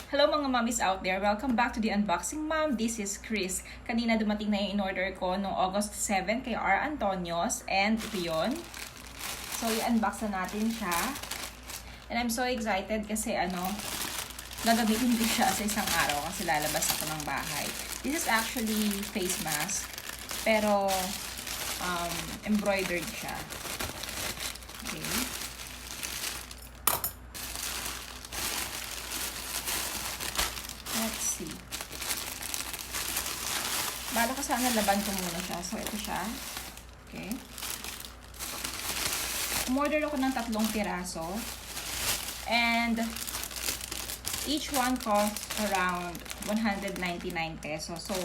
Hello mga mommies out there! Welcome back to the Unboxing Mom. This is Chris. Kanina dumating na yung in-order ko noong August 7 kay R. Antonios. And ito yun. So, i-unbox na natin siya. And I'm so excited kasi gagamitin ko siya sa isang araw kasi lalabas ako ng bahay. This is actually face mask. Pero, embroidered siya. Okay. Let's see. Bala ko sana laban ko muna siya. So, ito siya. Okay. Umorder ako ng 3 piraso. And, each one costs around 199 pesos. So,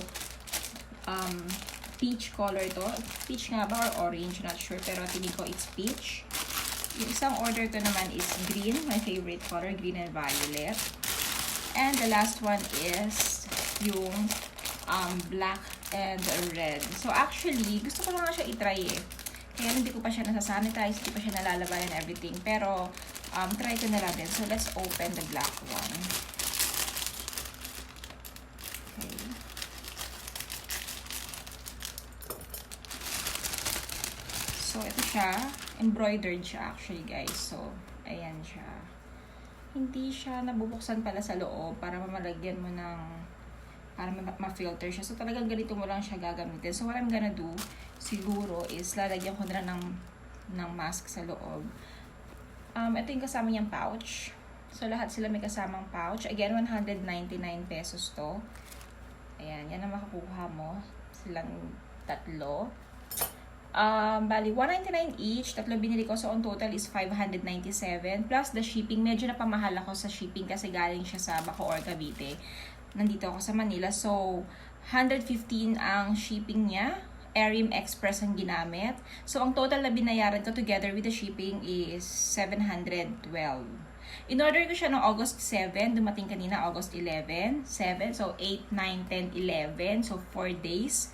peach color to. Peach nga ba or orange? Not sure. Pero tingin ko it's peach. Yung isang order ko naman is green. My favorite color. Green and violet. And the last one is yung black and red. So actually, gusto ko lang nga siya itry eh. Kaya hindi ko pa siya nasa-sanitize, hindi pa siya nalalaba and everything. Pero, try ko na lang din. So let's open the black one. Okay. So ito siya. Embroidered siya actually guys. So, ayan siya. Hindi siya nabubuksan pala sa loob para mamalagyan mo ng para ma-filter siya. So talagang ganito mo lang siya gagamitin. So what I'm gonna do siguro is lalagyan ko na ng mask sa loob. Ito yung kasama niyang pouch. So lahat sila may kasamang pouch. Again, 199 pesos to. Ayan, yan ang makakuha mo. Silang 3. Bali, 199 each. 3 binili ko. So, on total is 597. Plus the shipping. Medyo napamahal ako sa shipping kasi galing siya sa Bacoor, Cavite. Nandito ako sa Manila. So, 115 ang shipping niya. Arim Express ang ginamit. So, ang total na binayaran ko together with the shipping is 712. In-order ko siya noong August 7. Dumating kanina August 11. 7. So, 8, 9, 10, 11. So, 4 days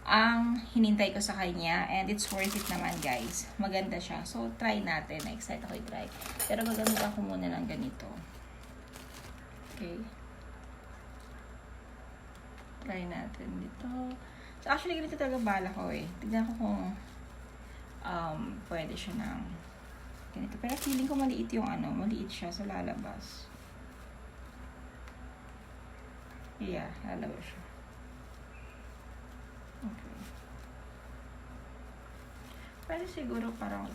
ang hinintay ko sa kanya, and it's worth it naman guys. Maganda siya. So, try natin. Na-excite ako i-try. Pero gagamitan ko muna ng ganito. Okay. Try natin dito. So, actually, ganito talaga bala ko eh. Tignan ko kung pwede siya ng ganito. Pero feeling ko maliit yung maliit siya. So, lalabas. Yeah, lalabas siya. Okay. Pero siguro parang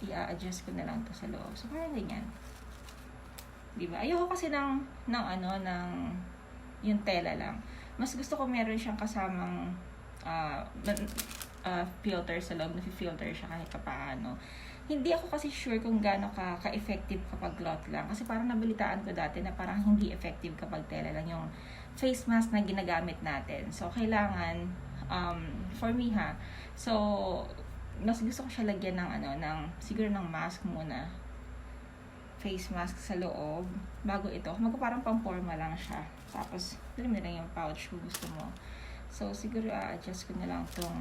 i-adjust ko na lang to sa loob. So, parang ganyan. Diba? Ayoko kasi ng yung tela lang. Mas gusto ko meron siyang kasamang filter sa loob. Nafi-filter siya kahit paano. Hindi ako kasi sure kung gaano ka-effective kapag cloth lang. Kasi parang nabalitaan ko dati na parang hindi effective kapag tela lang yung face mask na ginagamit natin. So, kailangan for me so mas gusto ko siya lagyan ng siguro ng mask muna, face mask sa loob bago ito, parang pang forma lang siya, tapos dali mo na lang yung pouch kung gusto mo. So siguro adjust ko na lang tong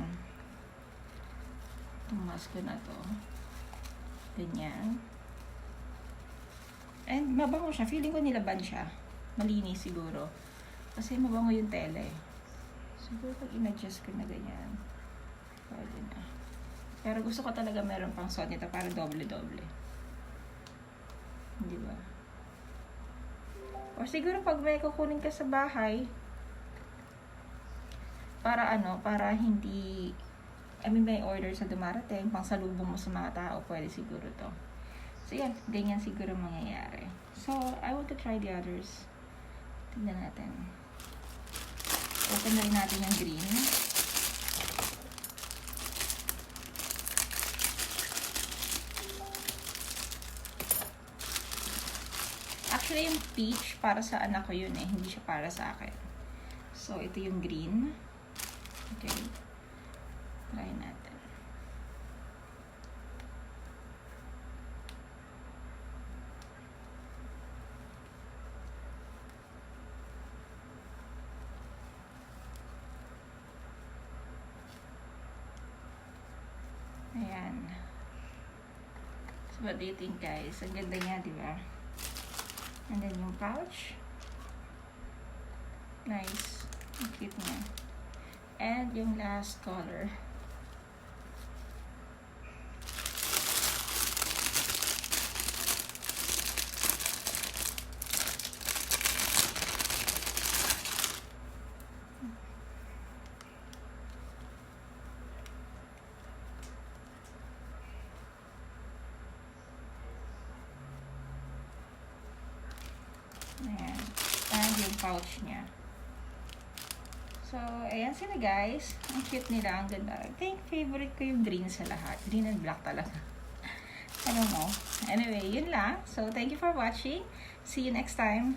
mask ko na to, ganyan, and mabango siya, feeling ko nilaban siya, malinis siguro kasi mabango yung tela eh. Siguro pag in-adjust ko na ganyan, pwede na. Pero gusto ko talaga meron pang suot nito para doble-doble. Di ba? Or siguro pag may kukunin ka sa bahay, para para hindi, may order sa dumarating, pang salubong mo sa mga tao, pwede siguro to. So yan, ganyan siguro mangyayari. So, I want to try the others. Tignan natin. Open na rin natin yung green. Actually, yung peach, para sa anak ko yun eh. Hindi siya para sa akin. So, ito yung green. Okay. Try natin. Ayan. So, what do you think guys? Ang ganda niya, di ba? And then yung pouch. Nice. Ang cute niya. And yung last color. Ayan. And yung pouch niya. So, ayan sila guys. Ang cute nila. Ang ganda. I think favorite ko yung green sa lahat. Green and black talaga. I don't know. Anyway, yun lang. So, thank you for watching. See you next time.